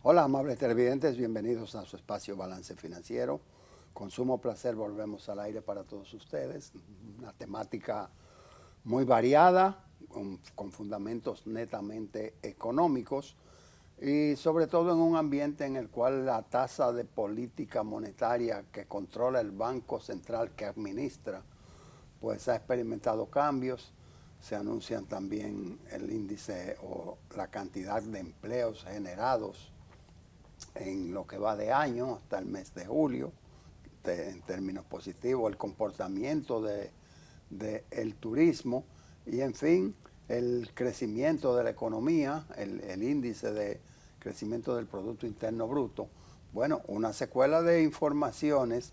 Hola, amables televidentes, bienvenidos a su espacio Balance Financiero. Con sumo placer volvemos al aire para todos ustedes. Una temática muy variada, con fundamentos netamente económicos y sobre todo en un ambiente en el cual la tasa de política monetaria que controla el Banco Central que administra, pues ha experimentado cambios. Se anuncian también el índice o la cantidad de empleos generados en lo que va de año hasta el mes de julio, en términos positivos, el comportamiento del turismo y, en fin, el crecimiento de la economía, el índice de crecimiento del Producto Interno Bruto. Bueno, una secuela de informaciones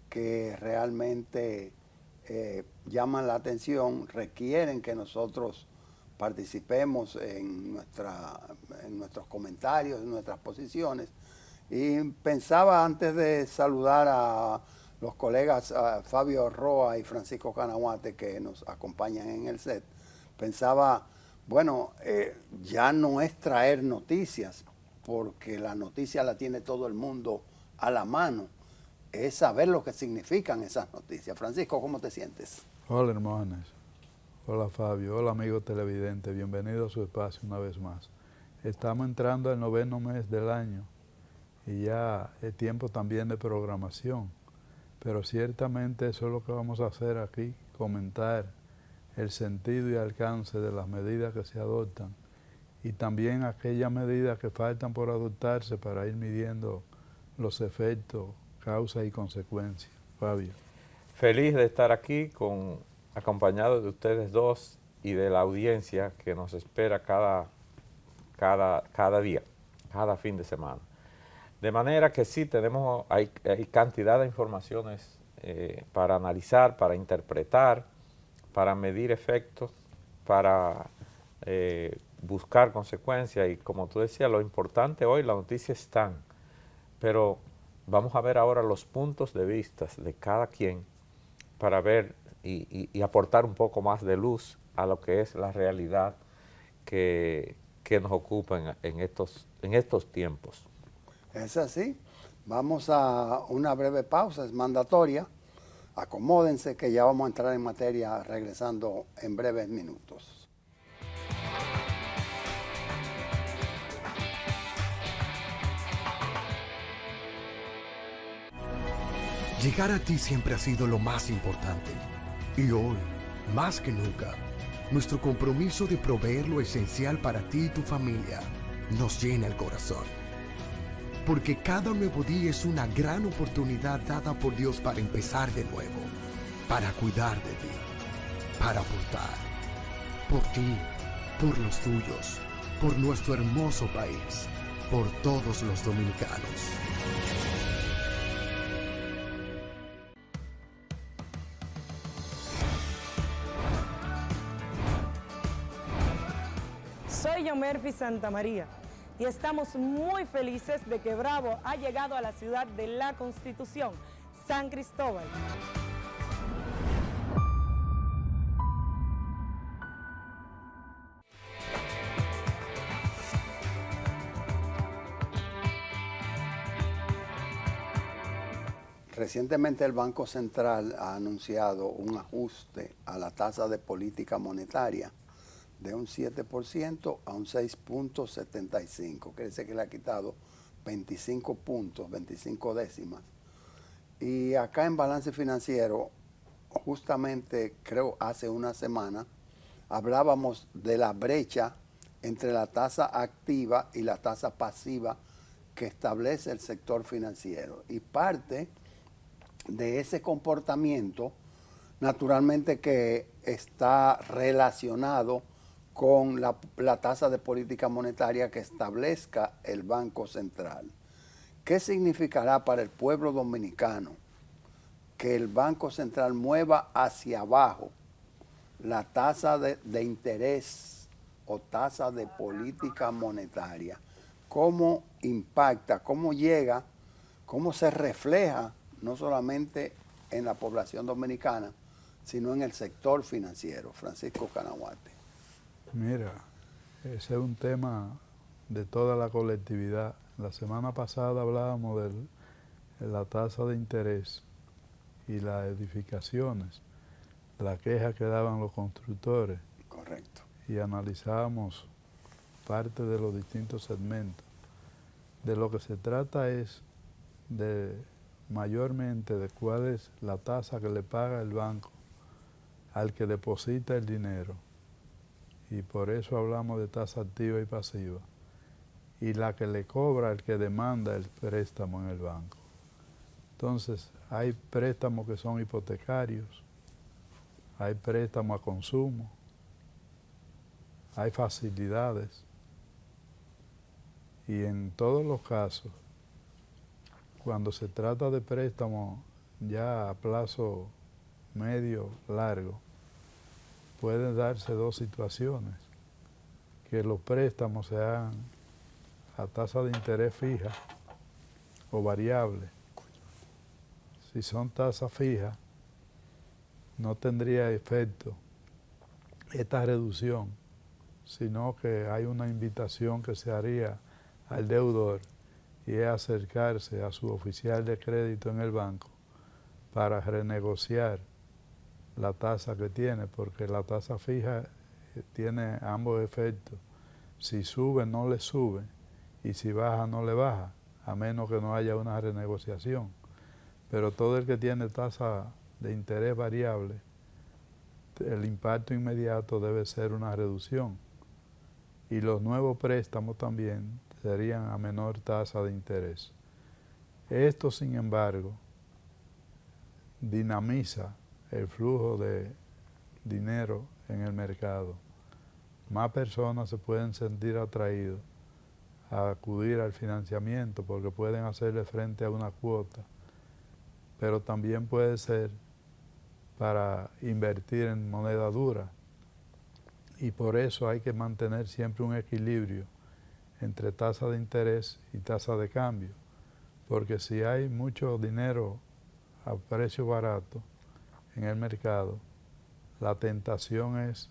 que realmente llaman la atención, requieren que nosotros participemos en nuestros comentarios, en nuestras posiciones. Y pensaba, antes de saludar a los colegas Fabio Roa y Francisco Canahuate, que nos acompañan en el set, pensaba, bueno, ya no es traer noticias, porque la noticia la tiene todo el mundo a la mano, es saber lo que significan esas noticias. Francisco, ¿cómo te sientes? Hola, hermanos. Hola, Fabio. Hola, amigo televidente. Bienvenido a su espacio una vez más. Estamos entrando al 9º mes del año y ya es tiempo también de programación. Pero ciertamente eso es lo que vamos a hacer aquí, comentar el sentido y alcance de las medidas que se adoptan y también aquellas medidas que faltan por adoptarse para ir midiendo los efectos, causas y consecuencias. Fabio. Feliz de estar aquí acompañado de ustedes dos y de la audiencia que nos espera cada día, cada fin de semana. De manera que sí, hay cantidad de informaciones para analizar, para interpretar, para medir efectos, para buscar consecuencias. Y como tú decías, lo importante hoy, la noticia están, pero vamos a ver ahora los puntos de vista de cada quien para ver y aportar un poco más de luz a lo que es la realidad que nos ocupa en estos tiempos. Es así. Vamos a una breve pausa, es mandatoria. Acomódense que ya vamos a entrar en materia regresando en breves minutos. Llegar a ti siempre ha sido lo más importante. Y hoy, más que nunca, nuestro compromiso de proveer lo esencial para ti y tu familia nos llena el corazón. Porque cada nuevo día es una gran oportunidad dada por Dios para empezar de nuevo, para cuidar de ti, para aportar, por ti, por los tuyos, por nuestro hermoso país, por todos los dominicanos. Soy Yomerfi Santamaría y estamos muy felices de que Bravo ha llegado a la ciudad de la Constitución, San Cristóbal. Recientemente el Banco Central ha anunciado un ajuste a la tasa de política monetaria de un 7% a un 6.75. Quiere decir que le ha quitado 25 puntos, 25 décimas. Y acá en Balance Financiero, justamente creo hace una semana, hablábamos de la brecha entre la tasa activa y la tasa pasiva que establece el sector financiero. Y parte de ese comportamiento, naturalmente que está relacionado con la tasa de política monetaria que establezca el Banco Central. ¿Qué significará para el pueblo dominicano que el Banco Central mueva hacia abajo la tasa de interés o tasa de política monetaria? ¿Cómo impacta, cómo llega, cómo se refleja no solamente en la población dominicana, sino en el sector financiero? Francisco Canahuate. Mira, ese es un tema de toda la colectividad La semana pasada hablábamos de la tasa de interés y las edificaciones, la queja que daban los constructores. Correcto. Y analizábamos parte de los distintos segmentos. De lo que se trata es de mayormente de cuál es la tasa que le paga el banco al que deposita el dinero. Y por eso hablamos de tasa activa y pasiva. Y la que le cobra el que demanda el préstamo en el banco. Entonces, hay préstamos que son hipotecarios, hay préstamos a consumo, hay facilidades. Y en todos los casos, cuando se trata de préstamos ya a plazo medio, largo, pueden darse dos situaciones. Que los préstamos sean a tasa de interés fija o variable. Si son tasas fijas, no tendría efecto esta reducción, sino que hay una invitación que se haría al deudor y es acercarse a su oficial de crédito en el banco para renegociar la tasa que tiene, porque la tasa fija tiene ambos efectos. Si sube, no le sube, y si baja, no le baja, a menos que no haya una renegociación. Pero todo el que tiene tasa de interés variable, el impacto inmediato debe ser una reducción. Y los nuevos préstamos también serían a menor tasa de interés. Esto, sin embargo, dinamiza el flujo de dinero en el mercado. Más personas se pueden sentir atraídos a acudir al financiamiento porque pueden hacerle frente a una cuota, pero también puede ser para invertir en moneda dura. Y por eso hay que mantener siempre un equilibrio entre tasa de interés y tasa de cambio, porque si hay mucho dinero a precio barato en el mercado, la tentación es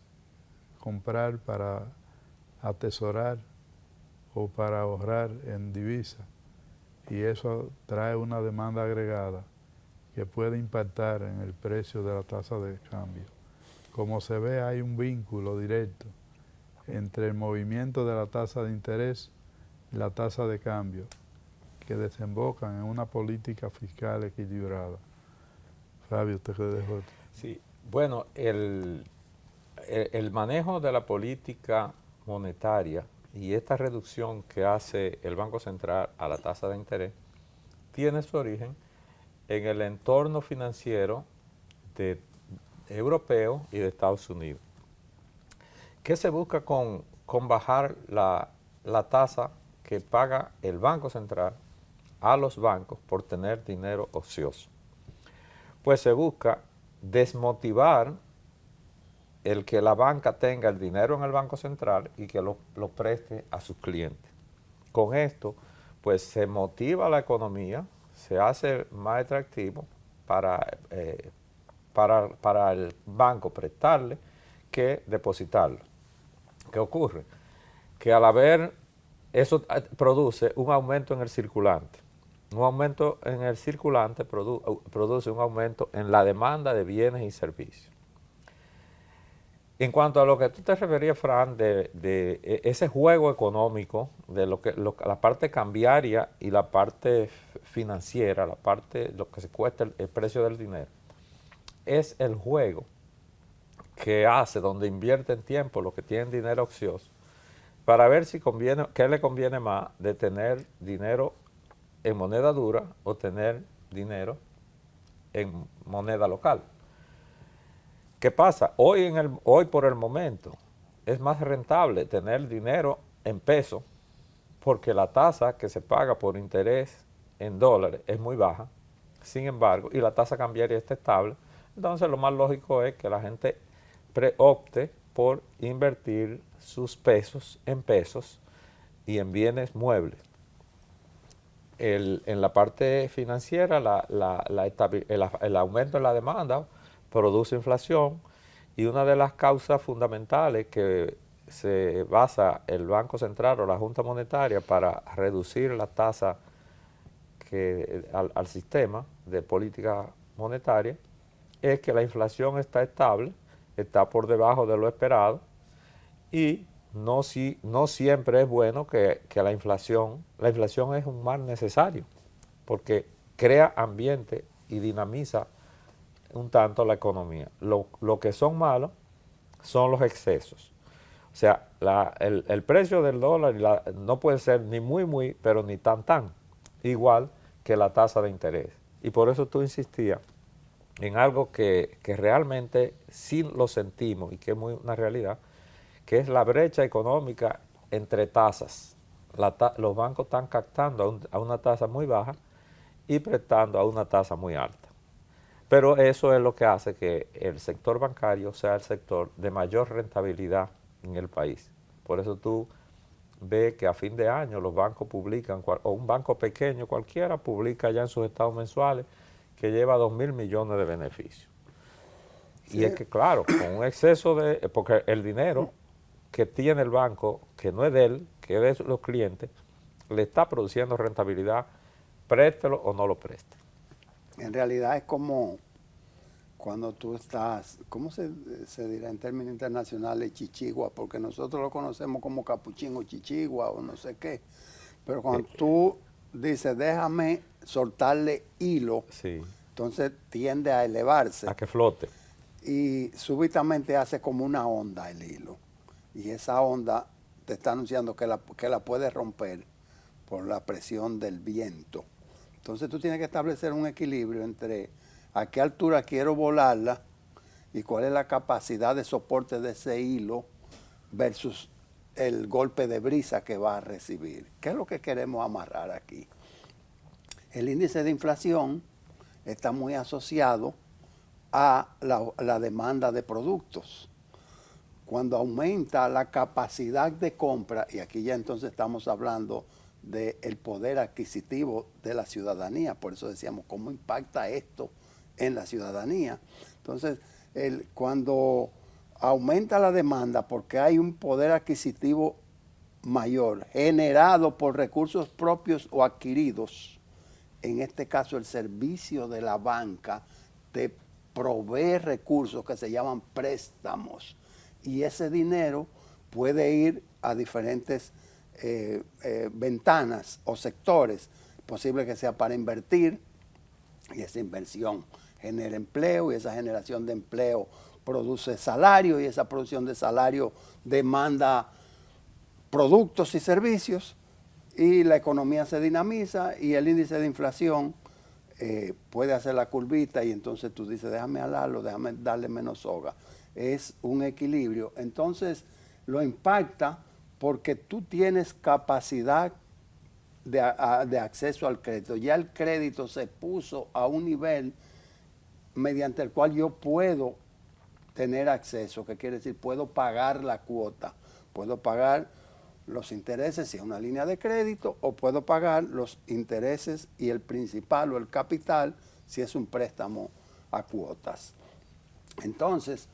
comprar para atesorar o para ahorrar en divisa, y eso trae una demanda agregada que puede impactar en el precio de la tasa de cambio. Como se ve, hay un vínculo directo entre el movimiento de la tasa de interés y la tasa de cambio, que desembocan en una política fiscal equilibrada. Fabio, ¿usted qué dejó? Sí, bueno, el manejo de la política monetaria y esta reducción que hace el Banco Central a la tasa de interés tiene su origen en el entorno financiero europeo y de Estados Unidos. ¿Qué se busca con bajar la tasa que paga el Banco Central a los bancos por tener dinero ocioso? Pues se busca desmotivar el que la banca tenga el dinero en el Banco Central y que lo preste a sus clientes. Con esto, pues se motiva la economía, se hace más atractivo para el banco prestarle que depositarlo. ¿Qué ocurre? Que al haber, eso produce un aumento en el circulante. Un aumento en el circulante produce un aumento en la demanda de bienes y servicios. En cuanto a lo que tú te referías, Fran, de ese juego económico, de la parte cambiaria y la parte financiera, lo que se cuesta el precio del dinero, es el juego que hace, donde invierten tiempo los que tienen dinero ocioso, para ver si conviene, qué le conviene más de tener dinero en moneda dura o tener dinero en moneda local. ¿Qué pasa? Hoy por el momento es más rentable tener dinero en pesos porque la tasa que se paga por interés en dólares es muy baja, sin embargo, y la tasa cambiaria está estable. Entonces lo más lógico es que la gente opte por invertir sus pesos en pesos y en bienes muebles. En la parte financiera, el aumento en la demanda produce inflación, y una de las causas fundamentales que se basa el Banco Central o la Junta Monetaria para reducir la tasa al sistema de política monetaria, es que la inflación está estable, está por debajo de lo esperado, y no siempre es bueno que la inflación es un mal necesario, porque crea ambiente y dinamiza un tanto la economía. Lo que son malos son los excesos. O sea, el precio del dólar no puede ser ni muy, pero ni tan, igual que la tasa de interés. Y por eso tú insistías en algo que realmente sí lo sentimos y que es una realidad, que es la brecha económica entre tasas. Los bancos están captando a una tasa muy baja y prestando a una tasa muy alta. Pero eso es lo que hace que el sector bancario sea el sector de mayor rentabilidad en el país. Por eso tú ves que a fin de año los bancos publican, o un banco pequeño cualquiera publica ya en sus estados mensuales que lleva 2.000 millones de beneficios. Sí. Y es que claro, con un exceso porque el dinero que tiene el banco, que no es de él, que es de los clientes, le está produciendo rentabilidad, préstelo o no lo preste. En realidad es como cuando tú estás, ¿cómo se dirá en términos internacionales? Chichigua, porque nosotros lo conocemos como capuchino chichigua o no sé qué. Pero cuando tú dices, déjame soltarle hilo, sí, entonces tiende a elevarse. A que flote. Y súbitamente hace como una onda el hilo. Y esa onda te está anunciando que la puedes romper por la presión del viento. Entonces tú tienes que establecer un equilibrio entre a qué altura quiero volarla y cuál es la capacidad de soporte de ese hilo versus el golpe de brisa que va a recibir. ¿Qué es lo que queremos amarrar aquí? El índice de inflación está muy asociado a la demanda de productos. Cuando aumenta la capacidad de compra, y aquí ya entonces estamos hablando del poder adquisitivo de la ciudadanía, por eso decíamos, ¿cómo impacta esto en la ciudadanía? Entonces, cuando aumenta la demanda porque hay un poder adquisitivo mayor generado por recursos propios o adquiridos, en este caso el servicio de la banca te provee recursos que se llaman préstamos, y ese dinero puede ir a diferentes ventanas o sectores. Posible que sea para invertir, y esa inversión genera empleo, y esa generación de empleo produce salario, y esa producción de salario demanda productos y servicios, y la economía se dinamiza, y el índice de inflación puede hacer la curvita, y entonces tú dices, déjame alarlo, déjame darle menos soga. Es un equilibrio. Entonces lo impacta porque tú tienes capacidad de acceso al crédito. Ya el crédito se puso a un nivel mediante el cual yo puedo tener acceso, que quiere decir, puedo pagar la cuota, puedo pagar los intereses si es una línea de crédito, o puedo pagar los intereses y el principal o el capital si es un préstamo a cuotas. Entonces,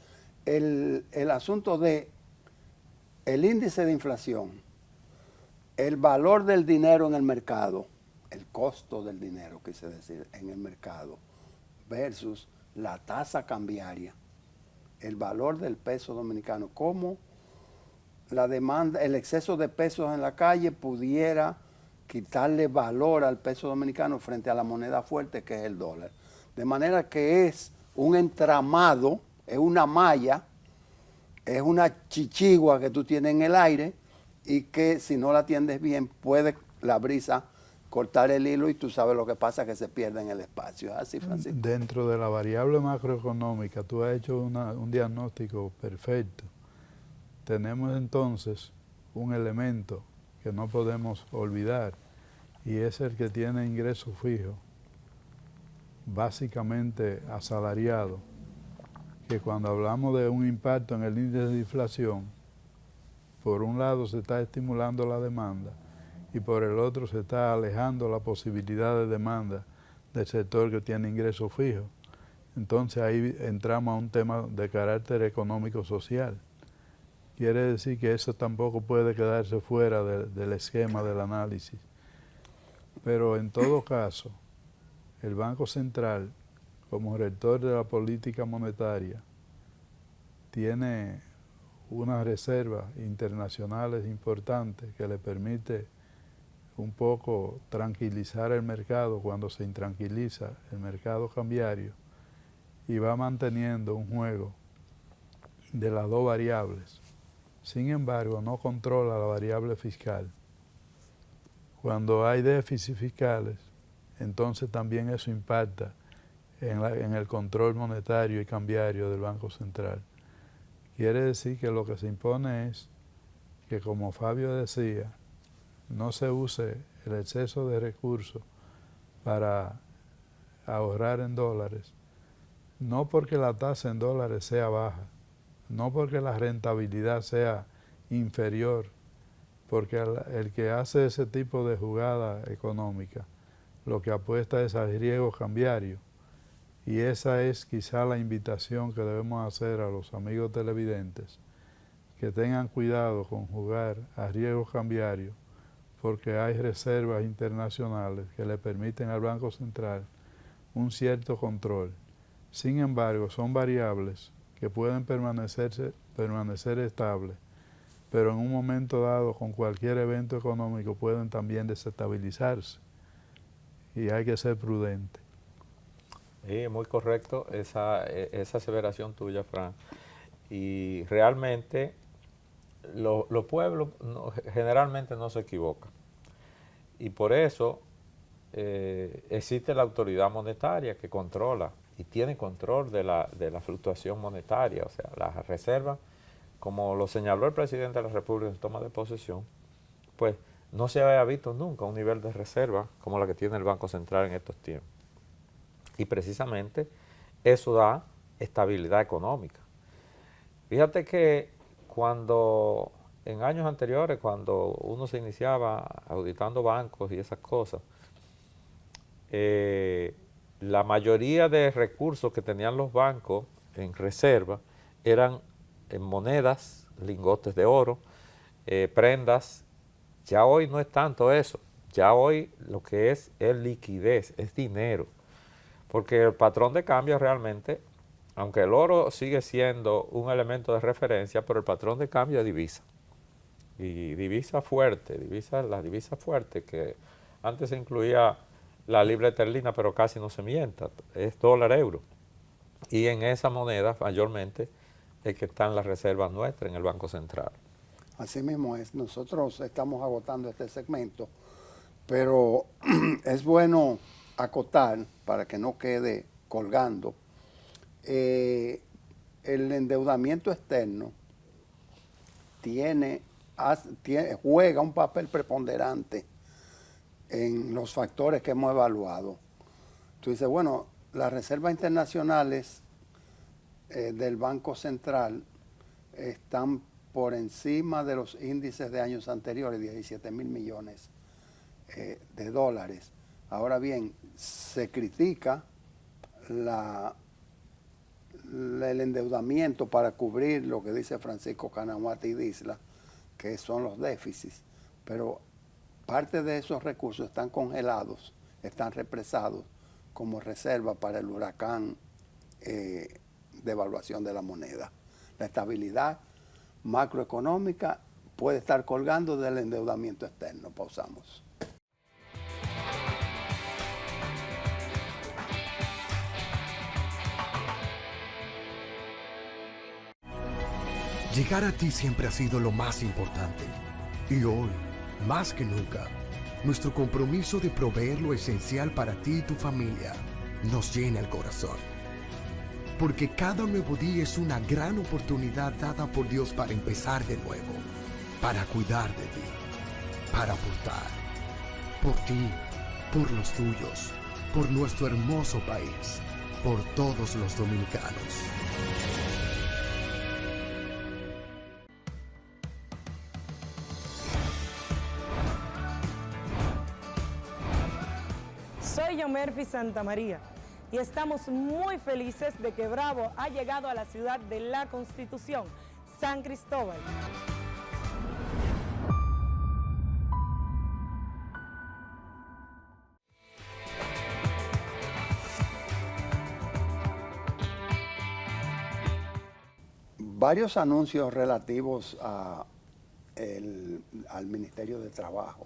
el asunto de el índice de inflación, el valor del dinero en el mercado, el costo del dinero, quise decir, en el mercado, versus la tasa cambiaria, el valor del peso dominicano, cómo la demanda, el exceso de pesos en la calle pudiera quitarle valor al peso dominicano frente a la moneda fuerte que es el dólar. De manera que es un entramado, es una malla, es una chichigua que tú tienes en el aire, y que si no la atiendes bien puede la brisa cortar el hilo, y tú sabes lo que pasa, que se pierde en el espacio. ¿Es así, Francisco? Dentro de la variable macroeconómica tú has hecho un diagnóstico perfecto. Tenemos entonces un elemento que no podemos olvidar, y es el que tiene ingreso fijo, básicamente asalariado, que cuando hablamos de un impacto en el índice de inflación, por un lado se está estimulando la demanda y por el otro se está alejando la posibilidad de demanda del sector que tiene ingreso fijo. Entonces ahí entramos a un tema de carácter económico-social, quiere decir que eso tampoco puede quedarse fuera del esquema del análisis. Pero en todo caso, el Banco Central, como rector de la política monetaria, tiene unas reservas internacionales importantes que le permite un poco tranquilizar el mercado cuando se intranquiliza el mercado cambiario, y va manteniendo un juego de las dos variables. Sin embargo, no controla la variable fiscal. Cuando hay déficits fiscales, entonces también eso impacta en el control monetario y cambiario del Banco Central. Quiere decir que lo que se impone es que, como Fabio decía, no se use el exceso de recursos para ahorrar en dólares, no porque la tasa en dólares sea baja, no porque la rentabilidad sea inferior, porque el que hace ese tipo de jugada económica lo que apuesta es al riesgo cambiario, y esa es quizá la invitación que debemos hacer a los amigos televidentes, que tengan cuidado con jugar a riesgo cambiario, porque hay reservas internacionales que le permiten al Banco Central un cierto control. Sin embargo, son variables que pueden permanecer estables, pero en un momento dado, con cualquier evento económico, pueden también desestabilizarse, y hay que ser prudente. Sí, muy correcto esa aseveración tuya, Fran. Y realmente los pueblos generalmente no se equivocan. Y por eso existe la autoridad monetaria que controla y tiene control de la fluctuación monetaria. O sea, las reservas, como lo señaló el presidente de la República en toma de posesión, pues no se había visto nunca un nivel de reserva como la que tiene el Banco Central en estos tiempos. Y precisamente eso da estabilidad económica. Fíjate que cuando en años anteriores, cuando uno se iniciaba auditando bancos y esas cosas, la mayoría de recursos que tenían los bancos en reserva eran en monedas, lingotes de oro, prendas. Ya hoy no es tanto eso, ya hoy lo que es liquidez, es dinero. Porque el patrón de cambio realmente, aunque el oro sigue siendo un elemento de referencia, pero el patrón de cambio es divisa. Y divisa fuerte, la divisa fuerte, que antes se incluía la libra esterlina, pero casi no se mienta, es dólar-euro. Y en esa moneda mayormente es que están las reservas nuestras en el Banco Central. Así mismo es. Nosotros estamos agotando este segmento, pero es bueno acotar, para que no quede colgando, el endeudamiento externo juega un papel preponderante en los factores que hemos evaluado. Tú dices, bueno, las reservas internacionales del Banco Central están por encima de los índices de años anteriores, 17 mil millones de dólares. Ahora bien, se critica el endeudamiento para cubrir lo que dice Francisco Canahuati Disla, que son los déficits, pero parte de esos recursos están congelados, están represados como reserva para el huracán devaluación de la moneda. La estabilidad macroeconómica puede estar colgando del endeudamiento externo. Pausamos. Llegar a ti siempre ha sido lo más importante. Y hoy, más que nunca, nuestro compromiso de proveer lo esencial para ti y tu familia nos llena el corazón. Porque cada nuevo día es una gran oportunidad dada por Dios para empezar de nuevo, para cuidar de ti, para aportar, por ti, por los tuyos, por nuestro hermoso país, por todos los dominicanos. Soy Yomerfi Santamaría y estamos muy felices de que Bravo ha llegado a la ciudad de la Constitución, San Cristóbal. Varios anuncios relativos al Ministerio de Trabajo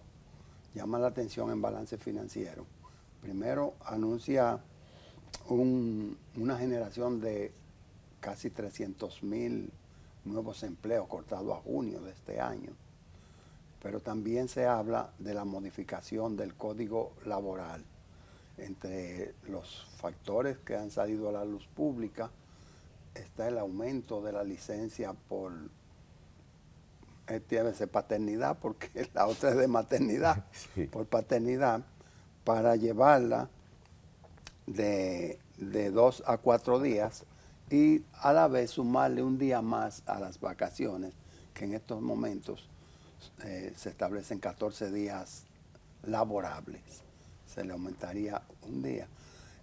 llaman la atención en balance financiero. Primero, anuncia una generación de casi 300,000 nuevos empleos cortados a junio de este año, pero también se habla de la modificación del Código Laboral. Entre los factores que han salido a la luz pública está el aumento de la licencia por debe ser paternidad, porque la otra es de maternidad, Sí. por paternidad, para llevarla de 2 a 4 días y a la vez sumarle un día más a las vacaciones, que en estos momentos se establecen 14 días laborables. Se le aumentaría un día.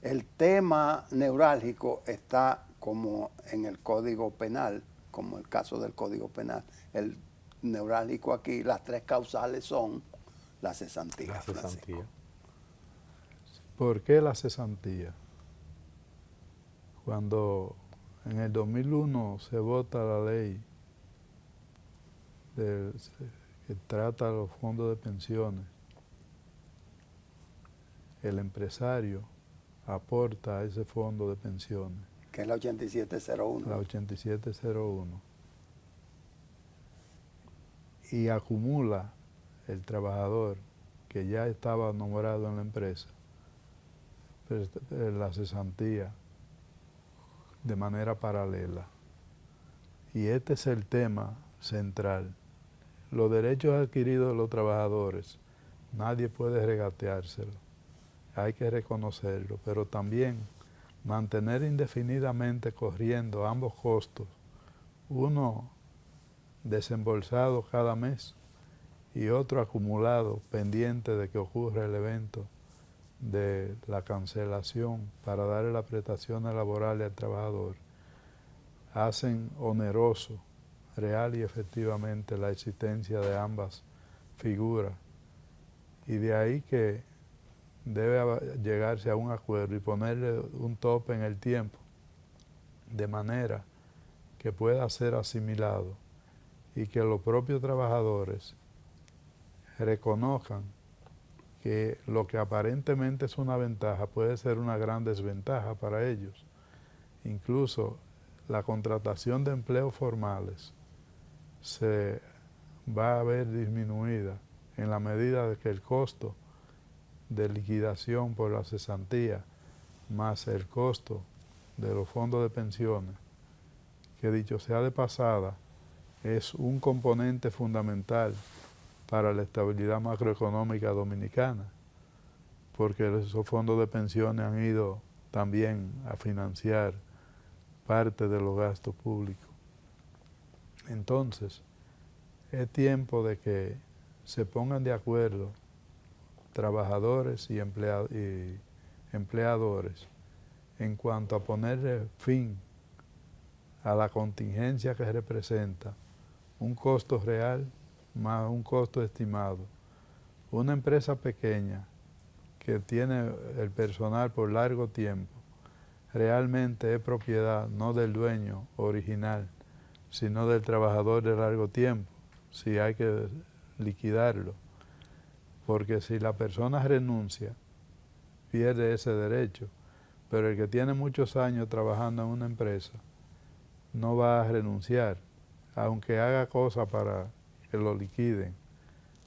El tema neurálgico está como en el Código Penal, como el caso del Código Penal. El neurálgico aquí, las 3 causales son la cesantía. La cesantía. ¿Por qué la cesantía? Cuando en el 2001 se vota la ley que trata los fondos de pensiones, el empresario aporta a ese fondo de pensiones, Que es la 8701. la 8701, y acumula el trabajador que ya estaba nombrado en la empresa la cesantía de manera paralela. Y este es el tema central. Los derechos adquiridos de los trabajadores, nadie puede regateárselo. Hay que reconocerlo, pero también mantener indefinidamente corriendo ambos costos, uno desembolsado cada mes y otro acumulado pendiente de que ocurra el evento de la cancelación para darle las prestaciones laborales al trabajador, hacen oneroso real y efectivamente la existencia de ambas figuras, y de ahí que debe llegarse a un acuerdo y ponerle un tope en el tiempo, de manera que pueda ser asimilado y que los propios trabajadores reconozcan que lo que aparentemente es una ventaja puede ser una gran desventaja para ellos. Incluso la contratación de empleos formales se va a ver disminuida en la medida de que el costo de liquidación por la cesantía más el costo de los fondos de pensiones, que dicho sea de pasada, es un componente fundamental para la estabilidad macroeconómica dominicana, porque esos fondos de pensiones han ido también a financiar parte de los gastos públicos. Entonces, es tiempo de que se pongan de acuerdo trabajadores y empleadores en cuanto a ponerle fin a la contingencia que representa un costo real más un costo estimado. Una empresa pequeña que tiene el personal por largo tiempo realmente es propiedad no del dueño original, sino del trabajador de largo tiempo, si hay que liquidarlo. Porque si la persona renuncia, pierde ese derecho, pero el que tiene muchos años trabajando en una empresa no va a renunciar, aunque haga cosas para que lo liquiden,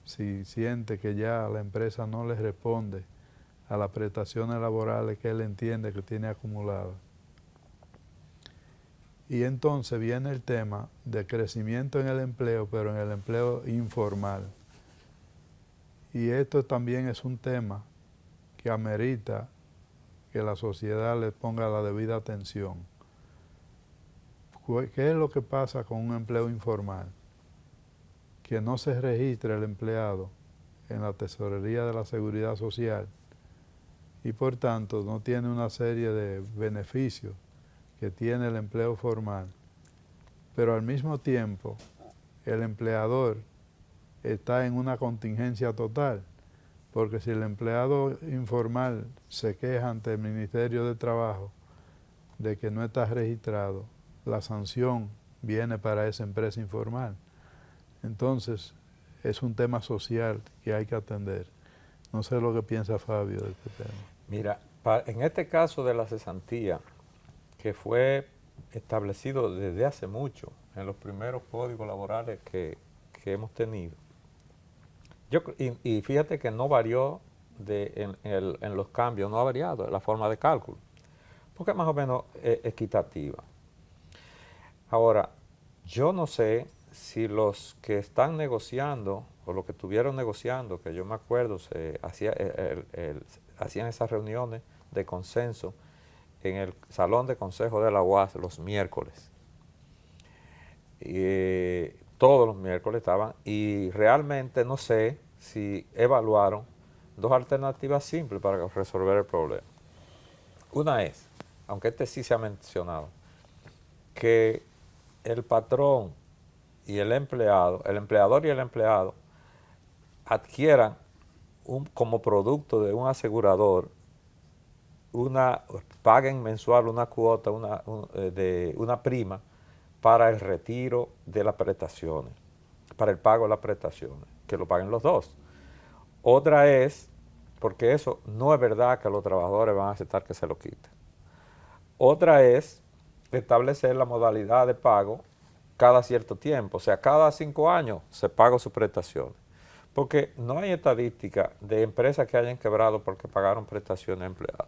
si siente que ya la empresa no le responde a las prestaciones laborales que él entiende que tiene acumuladas. Y entonces viene el tema de crecimiento en el empleo, pero en el empleo informal. Y esto también es un tema que amerita que la sociedad le ponga la debida atención. ¿Qué es lo que pasa con un empleo informal? Que no se registra el empleado en la tesorería de la Seguridad Social y por tanto no tiene una serie de beneficios que tiene el empleo formal, pero al mismo tiempo el empleador está en una contingencia total, porque si el empleado informal se queja ante el Ministerio de Trabajo de que no está registrado, la sanción viene para esa empresa informal. Entonces, es un tema social que hay que atender. No sé lo que piensa Fabio de este tema. Mira, en este caso de la cesantía, que fue establecido desde hace mucho, en los primeros códigos laborales que hemos tenido, y fíjate que no varió en los cambios, no ha variado la forma de cálculo, porque es más o menos equitativa. Ahora, yo no sé si los que están negociando, o los que estuvieron negociando, que yo me acuerdo, hacían esas reuniones de consenso en el Salón de Consejo de la UAS los miércoles. Todos los miércoles estaban, y realmente no sé si evaluaron dos alternativas simples para resolver el problema. Una es, aunque sí se ha mencionado, que el patrón y el empleador y el empleado, adquieran como producto de un asegurador, paguen mensual una cuota, una prima para el retiro de las prestaciones, para el pago de las prestaciones, que lo paguen los dos. Otra es, porque eso no es verdad que los trabajadores van a aceptar que se lo quiten. Otra es establecer la modalidad de pago cada cierto tiempo, o sea, cada 5 años se paga sus prestaciones. Porque no hay estadística de empresas que hayan quebrado porque pagaron prestaciones a empleados.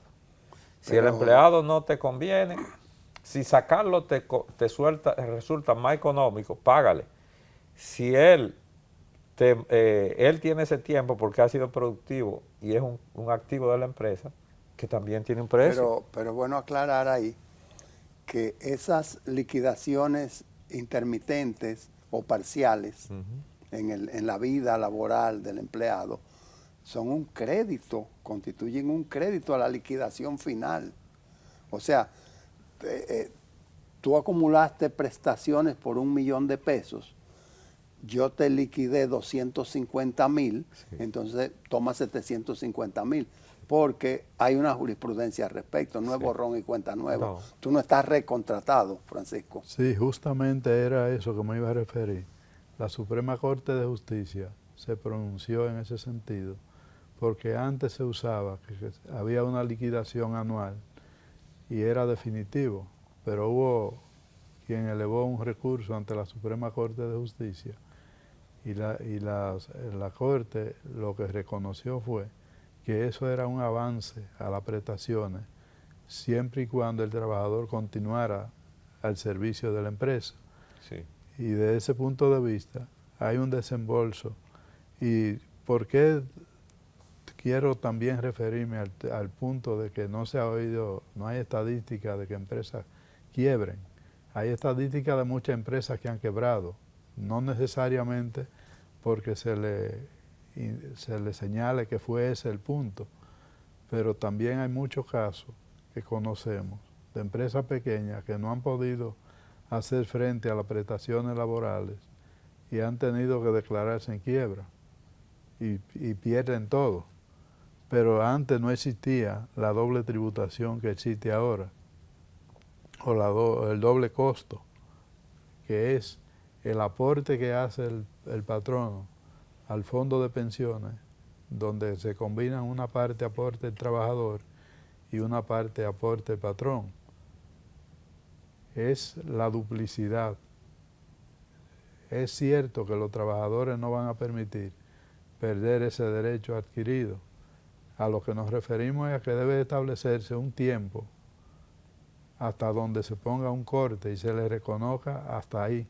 Si el empleado no te conviene, si sacarlo te resulta más económico, págale. Si él tiene ese tiempo porque ha sido productivo y es un activo de la empresa, que también tiene un precio. Pero bueno aclarar ahí que esas liquidaciones intermitentes o parciales en la vida laboral del empleado son un crédito, constituyen un crédito a la liquidación final. O sea, tú acumulaste prestaciones por $1.000.000 de pesos, yo te liquidé 250,000, sí. Entonces toma 750,000, porque hay una jurisprudencia al respecto, no es borrón y cuenta nueva. No. Tú no estás recontratado, Francisco. Sí, justamente era eso que me iba a referir. La Suprema Corte de Justicia se pronunció en ese sentido, porque antes se usaba que había una liquidación anual y era definitivo, pero hubo quien elevó un recurso ante la Suprema Corte de Justicia y la Corte lo que reconoció fue que eso era un avance a las prestaciones siempre y cuando el trabajador continuara al servicio de la empresa. Sí. Y de ese punto de vista hay un desembolso. ¿Y por qué quiero también referirme al punto de que no se ha oído, no hay estadística de que empresas quiebren? Hay estadísticas de muchas empresas que han quebrado, no necesariamente porque se le señale que fue ese el punto, pero también hay muchos casos que conocemos de empresas pequeñas que no han podido hacer frente a las prestaciones laborales y han tenido que declararse en quiebra y pierden todo. Pero antes no existía la doble tributación que existe ahora, o el doble costo, que es el aporte que hace el patrono al fondo de pensiones, donde se combinan una parte aporte el trabajador y una parte aporte el patrón. Es la duplicidad. Es cierto que los trabajadores no van a permitir perder ese derecho adquirido. A lo que nos referimos es a que debe establecerse un tiempo hasta donde se ponga un corte y se le reconozca hasta ahí,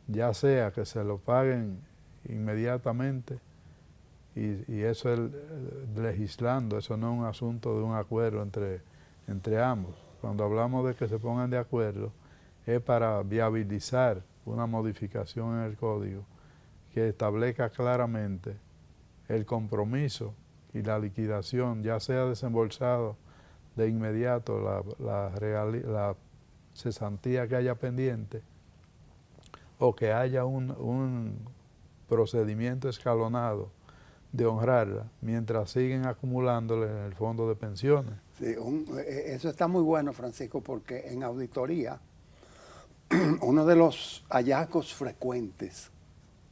ya sea que se lo paguen inmediatamente, y eso es legislando, eso no es un asunto de un acuerdo entre ambos. Cuando hablamos de que se pongan de acuerdo, es para viabilizar una modificación en el código que establezca claramente el compromiso y la liquidación, ya sea desembolsado de inmediato la cesantía que haya pendiente, o que haya un procedimiento escalonado de honrarla mientras siguen acumulándole en el fondo de pensiones. Sí, eso está muy bueno, Francisco, porque en auditoría uno de los hallazgos frecuentes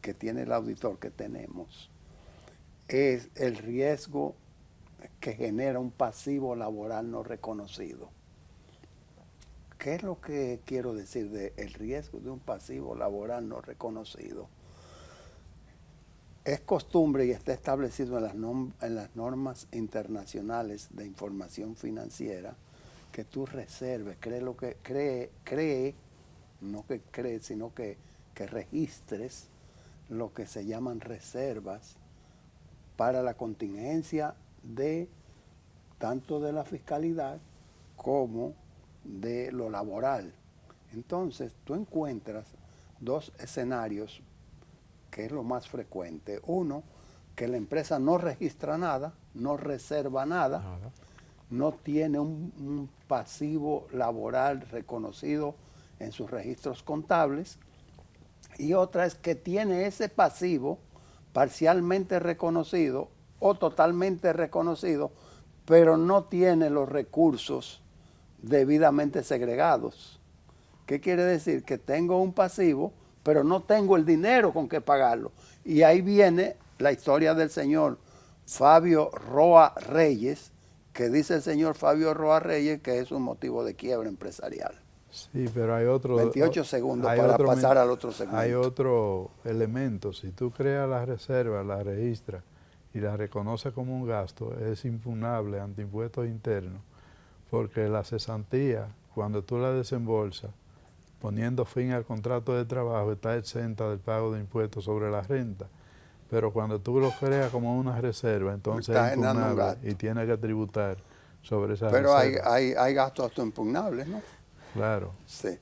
que tiene el auditor que tenemos es el riesgo que genera un pasivo laboral no reconocido. ¿Qué es lo que quiero decir del riesgo de un pasivo laboral no reconocido? Es costumbre y está establecido en las normas internacionales de información financiera que tú reserves, no que crees, sino que registres lo que se llaman reservas para la contingencia de tanto de la fiscalidad como de lo laboral. Entonces, tú encuentras dos escenarios que es lo más frecuente. Uno, que la empresa no registra nada, no reserva nada, no tiene un pasivo laboral reconocido en sus registros contables. Y otra es que tiene ese pasivo parcialmente reconocido o totalmente reconocido, pero no tiene los recursos debidamente segregados. ¿Qué quiere decir? Que tengo un pasivo, pero no tengo el dinero con que pagarlo. Y ahí viene la historia del señor Fabio Roa Reyes, que dice el señor Fabio Roa Reyes que es un motivo de quiebra empresarial. Sí, pero hay otro... 28 segundos para pasar al otro segmento. Hay otro elemento. Si tú creas la reserva, la registras y la reconoces como un gasto, es impugnable ante impuestos internos, porque la cesantía, cuando tú la desembolsas, poniendo fin al contrato de trabajo, está exenta del pago de impuestos sobre la renta. Pero cuando tú lo creas como una reserva, entonces es impugnable y tienes que tributar sobre esa reserva. Pero hay gastos autoimpugnables, ¿no? Claro. Sí.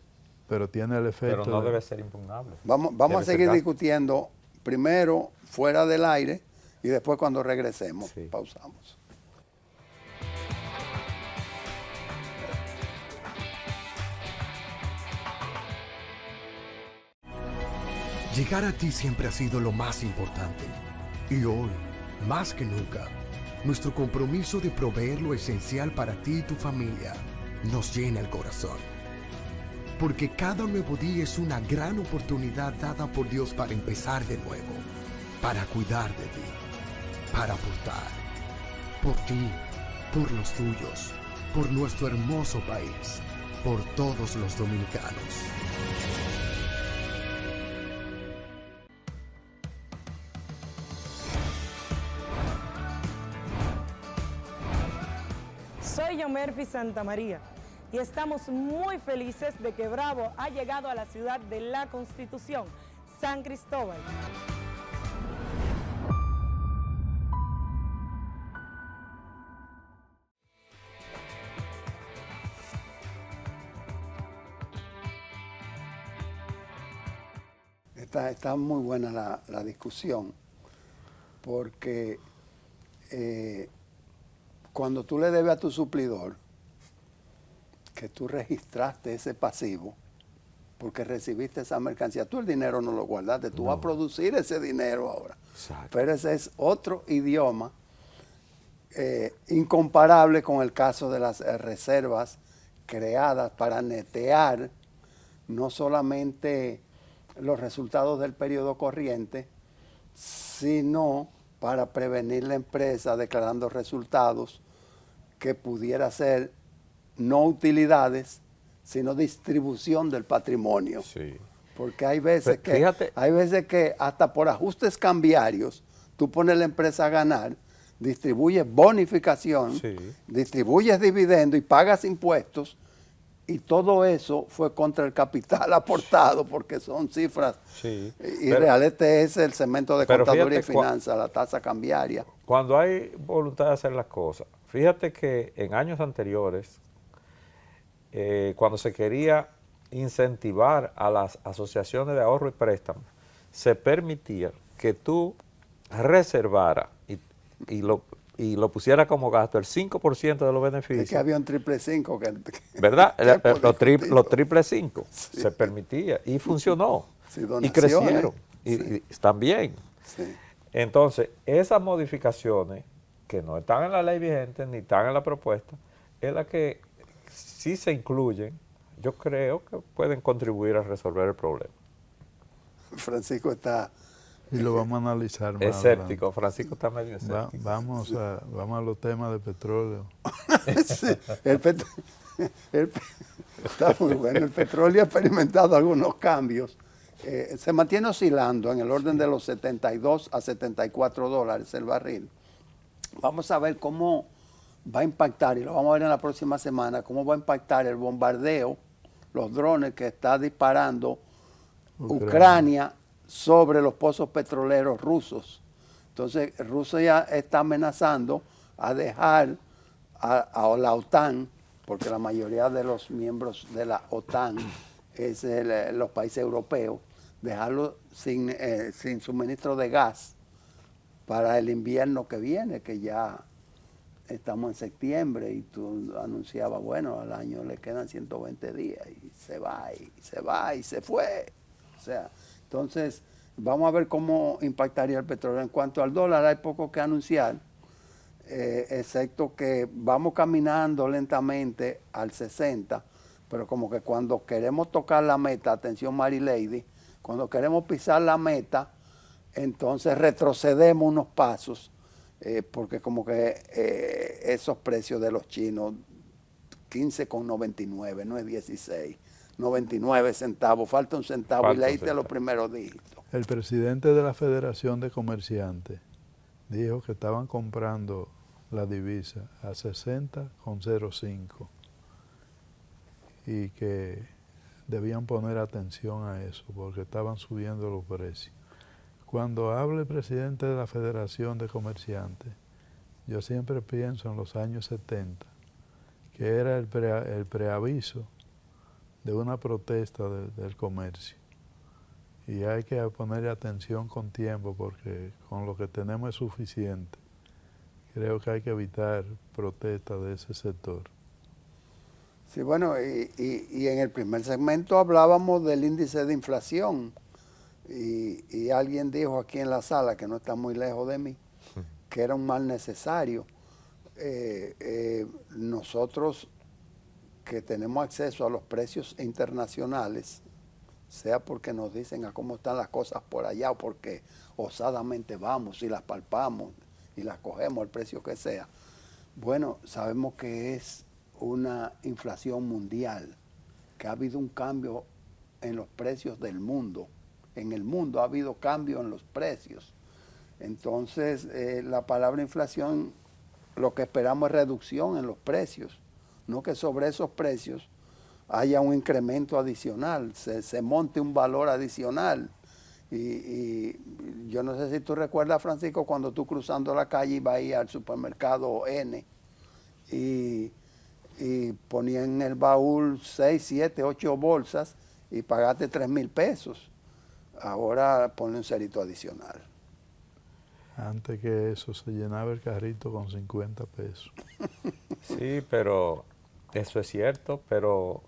Pero tiene el efecto... Pero no debe ser impugnable. Vamos a seguir discutiendo primero fuera del aire y después cuando regresemos. Sí. Pausamos. Llegar a ti siempre ha sido lo más importante. Y hoy, más que nunca, nuestro compromiso de proveer lo esencial para ti y tu familia nos llena el corazón. Porque cada nuevo día es una gran oportunidad dada por Dios para empezar de nuevo, para cuidar de ti, para aportar, por ti, por los tuyos, por nuestro hermoso país, por todos los dominicanos. Soy Yomerfi Santamaría y estamos muy felices de que Bravo ha llegado a la ciudad de la Constitución, San Cristóbal. Está muy buena la discusión, porque cuando tú le debes a tu suplidor que tú registraste ese pasivo porque recibiste esa mercancía, tú el dinero no lo guardaste, tú vas a producir ese dinero ahora. Exacto. Pero ese es otro idioma incomparable con el caso de las reservas creadas para netear no solamente los resultados del periodo corriente, sino para prevenir la empresa declarando resultados que pudiera ser no utilidades, sino distribución del patrimonio. Sí. Porque hay veces que hasta por ajustes cambiarios, tú pones la empresa a ganar, distribuyes bonificación, sí, distribuyes dividendo y pagas impuestos, y todo eso fue contra el capital aportado, porque son cifras irreales. Este es el segmento de contaduría y finanzas, la tasa cambiaria. Cuando hay voluntad de hacer las cosas, fíjate que en años anteriores, cuando se quería incentivar a las asociaciones de ahorro y préstamo, se permitía que tú reservaras y lo pusiera como gasto el 5% de los beneficios. Es que había un triple 5. ¿Verdad? Los triple 5 sí, se permitía y funcionó. Sí, y donaciones. crecieron, y están bien. Sí. Entonces, esas modificaciones que no están en la ley vigente ni están en la propuesta, es la que si se incluyen, yo creo que pueden contribuir a resolver el problema. Francisco está... Y lo vamos a analizar más Escéptico, adelante. Francisco está medio escéptico. Vamos a los temas de petróleo. Sí, está muy bueno. El petróleo ha experimentado algunos cambios. Se mantiene oscilando en el orden de los 72 a 74 dólares el barril. Vamos a ver cómo va a impactar, y lo vamos a ver en la próxima semana, cómo va a impactar el bombardeo, los drones que está disparando Ucrania sobre los pozos petroleros rusos. Entonces, Rusia ya está amenazando a dejar a la OTAN, porque la mayoría de los miembros de la OTAN es los países europeos, dejarlo sin suministro de gas para el invierno que viene, que ya estamos en septiembre y tú anunciabas, bueno, al año le quedan 120 días y se va y se va y se fue. O sea, entonces vamos a ver cómo impactaría el petróleo. En cuanto al dólar, hay poco que anunciar, excepto que vamos caminando lentamente al 60, pero como que cuando queremos tocar la meta, atención Mary Lady, cuando queremos pisar la meta, entonces retrocedemos unos pasos, porque como que esos precios de los chinos, 15,99, no es 16, 99 centavos, falta un centavo y leíste los primeros dígitos. El presidente de la Federación de Comerciantes dijo que estaban comprando la divisa a 60,05 y que debían poner atención a eso porque estaban subiendo los precios. Cuando habla el presidente de la Federación de Comerciantes, yo siempre pienso en los años 70, que era el preaviso de una protesta del comercio. Y hay que ponerle atención con tiempo porque con lo que tenemos es suficiente. Creo que hay que evitar protestas de ese sector. Sí, bueno, y en el primer segmento hablábamos del índice de inflación. Y alguien dijo aquí en la sala, que no está muy lejos de mí, que era un mal necesario. Nosotros que tenemos acceso a los precios internacionales, sea porque nos dicen a cómo están las cosas por allá o porque osadamente vamos y las palpamos y las cogemos al precio que sea, bueno, sabemos que es una inflación mundial, que ha habido un cambio en los precios del mundo. En el mundo ha habido cambio en los precios. Entonces, la palabra inflación, lo que esperamos es reducción en los precios, no que sobre esos precios haya un incremento adicional, se monte un valor adicional. Y yo no sé si tú recuerdas, Francisco, cuando tú cruzando la calle ibas ahí al supermercado N y ponían en el baúl 6, 7, 8 bolsas y pagaste 3,000 pesos. Ahora pone un cerito adicional. Antes que eso se llenaba el carrito con 50 pesos. Sí, pero eso es cierto, pero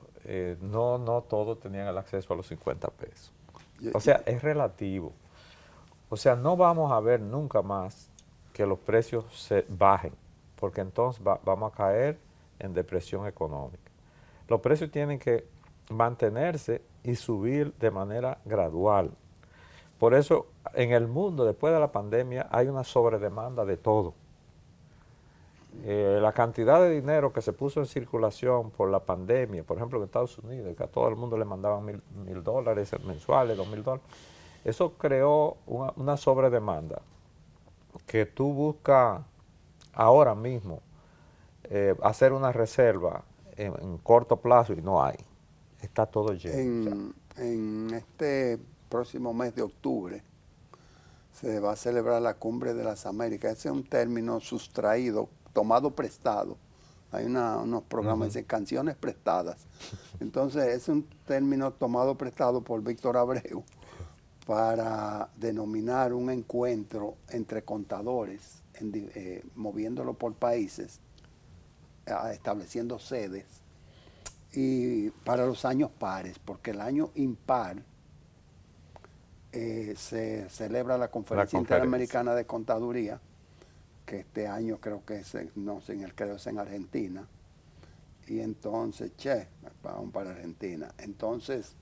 no todos tenían el acceso a los 50 pesos. O sea, es relativo. O sea, no vamos a ver nunca más que los precios se bajen, porque entonces vamos a caer en depresión económica. Los precios tienen que mantenerse y subir de manera gradual. Por eso, en el mundo, después de la pandemia, hay una sobredemanda de todo. La cantidad de dinero que se puso en circulación por la pandemia, por ejemplo en Estados Unidos, que a todo el mundo le mandaban $1,000 mensuales, $2,000, eso creó una sobredemanda que tú buscas ahora mismo hacer una reserva en corto plazo y no hay. Está todo lleno. En este próximo mes de octubre se va a celebrar la Cumbre de las Américas. Ese es un término sustraído, tomado prestado. Hay unos programas que dicen canciones prestadas. Entonces es un término tomado prestado por Víctor Abreu para denominar un encuentro entre contadores, moviéndolo por países, estableciendo sedes, y para los años pares, porque el año impar se celebra la Conferencia Interamericana de Contaduría, que este año creo que es, no sé, creo es en Argentina. Y entonces, vamos para Argentina. Entonces,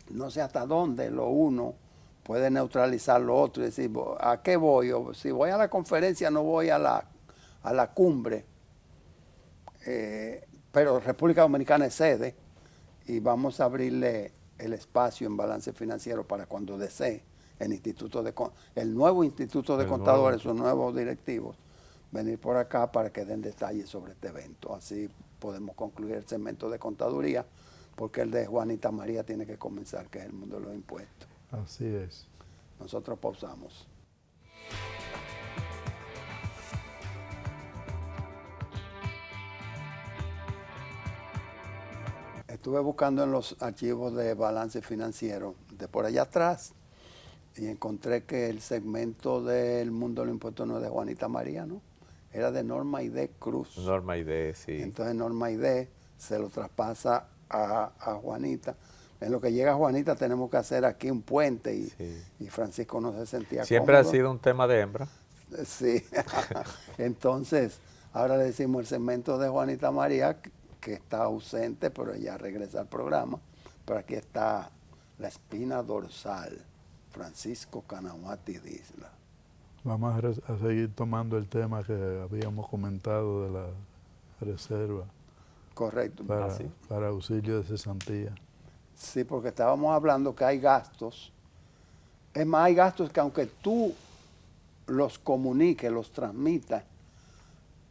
no sé hasta dónde lo uno puede neutralizar lo otro y decir, ¿a qué voy? O, si voy a la conferencia, no voy a la cumbre. Pero República Dominicana es sede y vamos a abrirle el espacio en balance financiero para cuando desee el nuevo Instituto de Contadores, sus nuevos directivos, venir por acá para que den detalles sobre este evento. Así podemos concluir el segmento de contaduría, porque el de Juanita María tiene que comenzar, que es el mundo de los impuestos. Así es. Nosotros pausamos. Estuve buscando en los archivos de balance financiero de por allá atrás y encontré que el segmento del mundo de los impuestos no es de Juanita María, ¿no? Era de Norma Aide Cruz. Norma Aide, sí. Entonces Norma Aide se lo traspasa a Juanita. En lo que llega Juanita tenemos que hacer aquí un puente y Francisco no se sentía Siempre cómodo. ha sido un tema de hembra. Sí. Entonces, ahora le decimos el segmento de Juanita María, que está ausente, pero ya regresa al programa. Pero aquí está la espina dorsal, Francisco Canahuati Disla. Vamos a seguir tomando el tema que habíamos comentado de la reserva. Correcto. Para auxilio de cesantía. Sí, porque estábamos hablando que hay gastos. Es más, hay gastos que aunque tú los comuniques, los transmitas,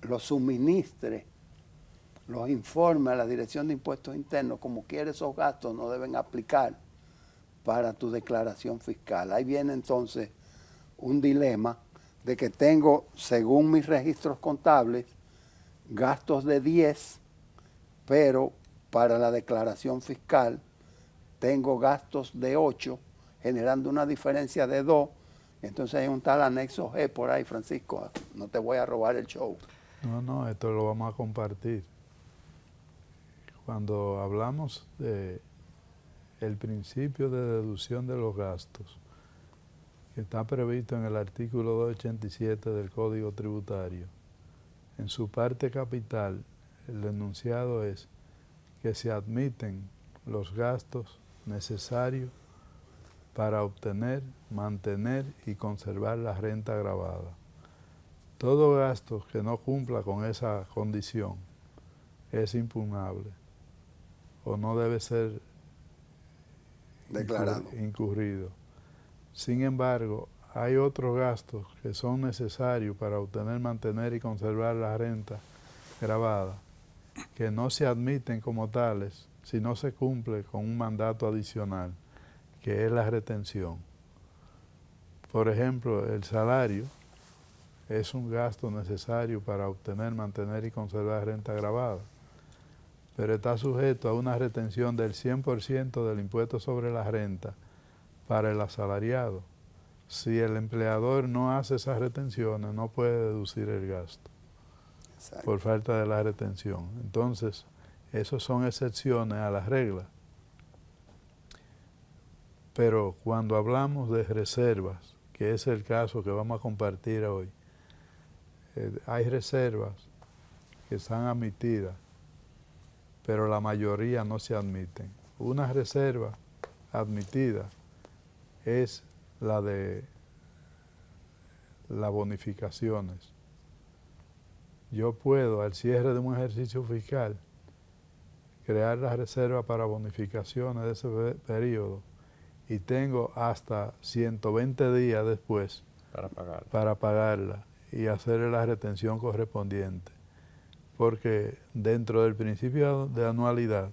los suministres, los informes a la Dirección de Impuestos Internos, como quiera esos gastos no deben aplicar para tu declaración fiscal. Ahí viene entonces un dilema de que tengo, según mis registros contables, gastos de 10, pero para la declaración fiscal tengo gastos de 8, generando una diferencia de 2. Entonces hay un tal anexo G por ahí, Francisco. No te voy a robar el show. No, esto lo vamos a compartir. Cuando hablamos de el principio de deducción de los gastos, que está previsto en el artículo 287 del Código Tributario, en su parte capital, el enunciado es que se admiten los gastos necesarios para obtener, mantener y conservar la renta gravada. Todo gasto que no cumpla con esa condición es impugnable o no debe ser declarado, incurrido. Sin embargo, hay otros gastos que son necesarios para obtener, mantener y conservar la renta gravada, que no se admiten como tales si no se cumple con un mandato adicional, que es la retención. Por ejemplo, el salario es un gasto necesario para obtener, mantener y conservar renta gravada, pero está sujeto a una retención del 100% del impuesto sobre la renta para el asalariado. Si el empleador no hace esas retenciones, no puede deducir el gasto. Exacto. Por falta de la retención. Entonces, esas son excepciones a las reglas. Pero cuando hablamos de reservas, que es el caso que vamos a compartir hoy, hay reservas que están admitidas, pero la mayoría no se admiten. Una reserva admitida es la de las bonificaciones. Yo puedo, al cierre de un ejercicio fiscal, crear la reserva para bonificaciones de ese periodo y tengo hasta 120 días después para pagarla y hacer la retención correspondiente. Porque dentro del principio de anualidad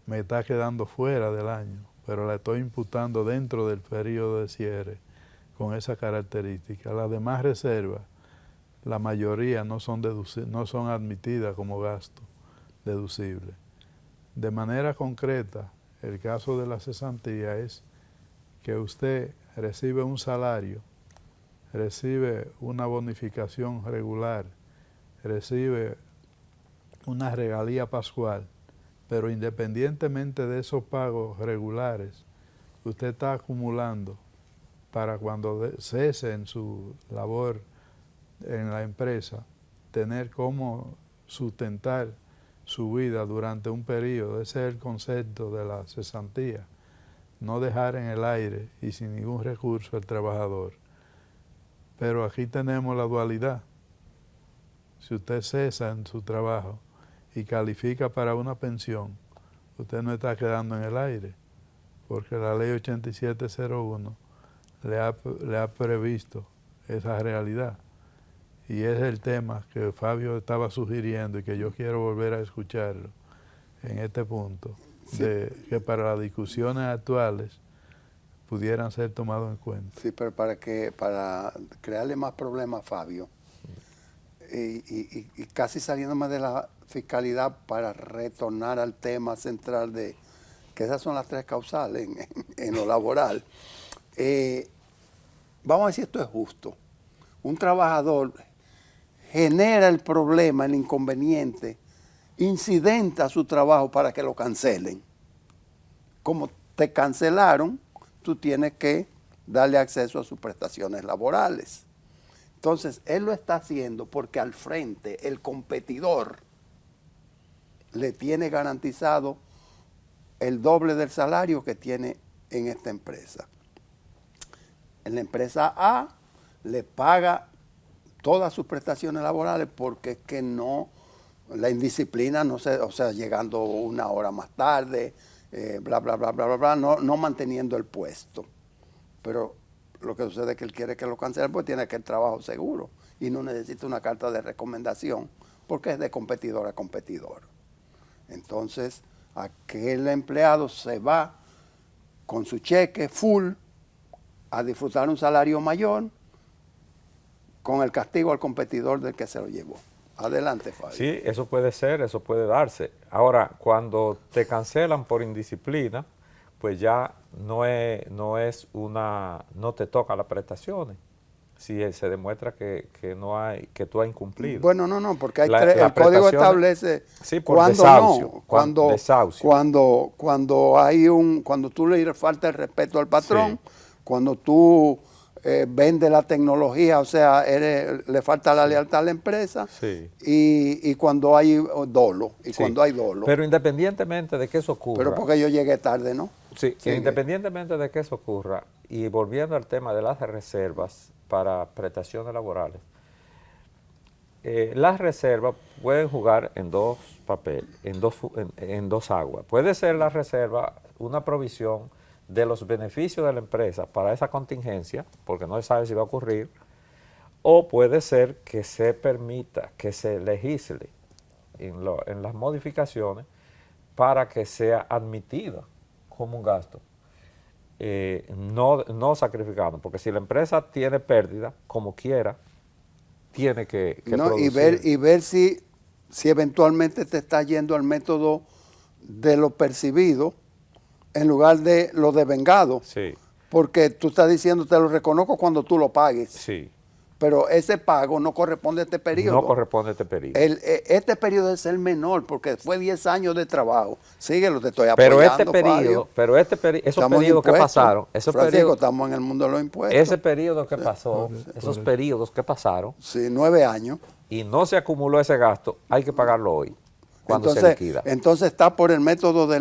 me está quedando fuera del año, pero la estoy imputando dentro del periodo de cierre con esa característica. Las demás reservas, la mayoría no son admitidas como gasto deducible. De manera concreta, el caso de la cesantía es que usted recibe un salario, recibe una bonificación regular, recibe una regalía pascual, pero independientemente de esos pagos regulares, usted está acumulando para cuando cesen su labor en la empresa, tener cómo sustentar su vida durante un periodo. Ese es el concepto de la cesantía. No dejar en el aire y sin ningún recurso al trabajador. Pero aquí tenemos la dualidad. Si usted cesa en su trabajo y califica para una pensión, usted no está quedando en el aire, porque la ley 8701 le ha previsto esa realidad. Y es el tema que Fabio estaba sugiriendo y que yo quiero volver a escucharlo en este punto, Sí. de que para las discusiones actuales pudieran ser tomados en cuenta. Sí, pero para crearle más problemas a Fabio, y casi saliéndome de la fiscalidad para retornar al tema central de que esas son las tres causales en lo laboral. Vamos a ver si esto es justo. Un trabajador genera el problema, el inconveniente, incidenta su trabajo para que lo cancelen. Como te cancelaron, tú tienes que darle acceso a sus prestaciones laborales. Entonces, él lo está haciendo porque al frente el competidor le tiene garantizado el doble del salario que tiene en esta empresa. En la empresa A le paga todas sus prestaciones laborales porque es que no, la indisciplina, no sé, o sea, llegando una hora más tarde, bla, bla, bla, bla, bla, bla, no manteniendo el puesto. Pero lo que sucede es que él quiere que lo cancelen porque tiene que el trabajo seguro y no necesita una carta de recomendación porque es de competidor a competidor. Entonces, aquel empleado se va con su cheque full a disfrutar un salario mayor con el castigo al competidor del que se lo llevó. Adelante, Fabio. Sí, eso puede ser, eso puede darse. Ahora, cuando te cancelan por indisciplina, pues ya no te toca las prestaciones. Si se demuestra que tú has incumplido. Bueno, no, porque hay el código establece sí, por cuando desahucio, no, desahucio. cuando tú le falta el respeto al patrón, Sí. cuando tú vendes la tecnología, o sea, le falta la lealtad a la empresa, Sí. y cuando hay dolo, Sí. cuando hay dolo. Pero independientemente de que eso ocurra. Pero porque yo llegué tarde, ¿no? Sí, Sigue. independientemente de que eso ocurra, y volviendo al tema de las reservas para prestaciones laborales, las reservas pueden jugar en dos papeles, en dos aguas. Puede ser la reserva una provisión de los beneficios de la empresa para esa contingencia, porque no se sabe si va a ocurrir, o puede ser que se permita, que se legisle en las modificaciones para que sea admitida como un gasto, no sacrificando, porque si la empresa tiene pérdida, como quiera, tiene que No, producir. y ver si eventualmente te está yendo al método de lo percibido en lugar de lo devengado. Sí, Porque tú estás diciendo, te lo reconozco cuando tú lo pagues. sí, Pero ese pago no corresponde a este periodo. no corresponde a este periodo. Este periodo es el menor porque fue 10 años de trabajo. Síguelo, te estoy Pero apoyando, este periodo, Fabio. esos Estamos en periodos que impuestos. pasaron, esos Francisco, periodos, estamos en el mundo de los impuestos. ese periodo que pasó, esos periodos que pasaron, Sí, 9 años. y no se acumuló ese gasto, hay que pagarlo hoy, cuando se liquida, Entonces está por el método de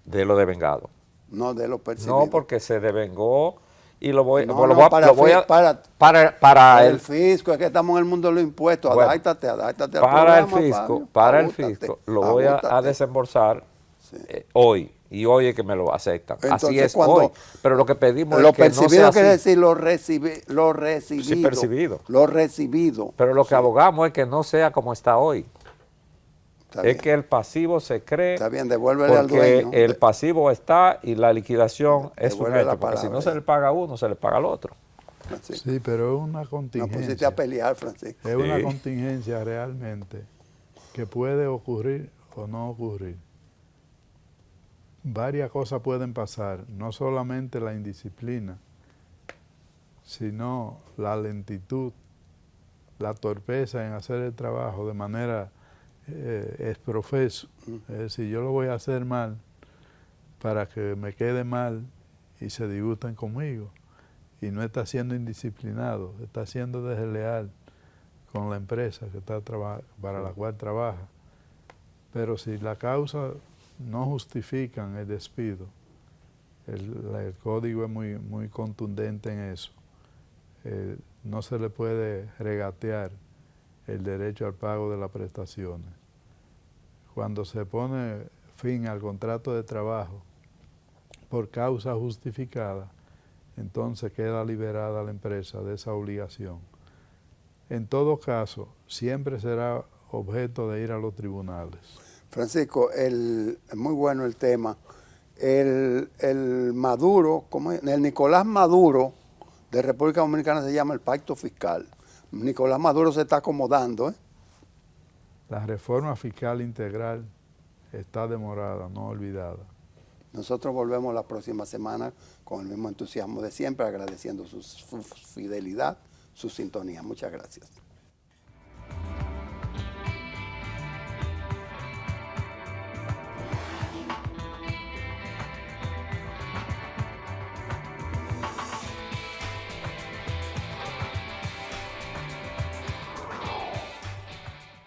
de lo devengado. no de lo percibido. No, porque se devengó y lo voy, No, lo no, voy a, para para el fisco, es que estamos en el mundo de los impuestos. Bueno, adáptate al para el programa, fisco, Fabio. el fisco, lo voy a Abústate. desembolsar hoy, y hoy es que me lo aceptan. Así Entonces, es cuando hoy, pero lo que pedimos Lo es que no sea percibido quiere así. decir lo recibido. Sí, percibido. Lo recibido. Pero lo que abogamos es que no sea como está hoy. Está Es bien. que el pasivo se cree Está bien, devuélvele al porque dueño. el pasivo está y la liquidación es un Devuelve la hecho, porque si no palabra. se le paga a uno, se le paga al otro. Francisco. Sí, pero es una No pusiste contingencia. a pelear, Francisco. Es una Sí. contingencia realmente que puede ocurrir o no ocurrir. Varias cosas pueden pasar, no solamente la indisciplina, sino la lentitud, la torpeza en hacer el trabajo de manera exprofeso. Es decir, yo lo voy a hacer mal para que me quede mal y se disgusten conmigo. y no está siendo indisciplinado, está siendo desleal con la empresa que está para la cual trabaja. Pero si la causa no justifican el despido, el código es muy contundente en eso. No se le puede regatear el derecho al pago de las prestaciones. Cuando se pone fin al contrato de trabajo por causa justificada, entonces queda liberada la empresa de esa obligación. En todo caso, siempre será objeto de ir a los tribunales. Francisco, es muy bueno el tema. El Maduro, el Nicolás Maduro de República Dominicana se llama el pacto fiscal. Nicolás Maduro se está acomodando, ¿eh? La reforma fiscal integral está demorada, no olvidada. Nosotros volvemos la próxima semana con el mismo entusiasmo de siempre, agradeciendo su fidelidad, su sintonía. Muchas gracias.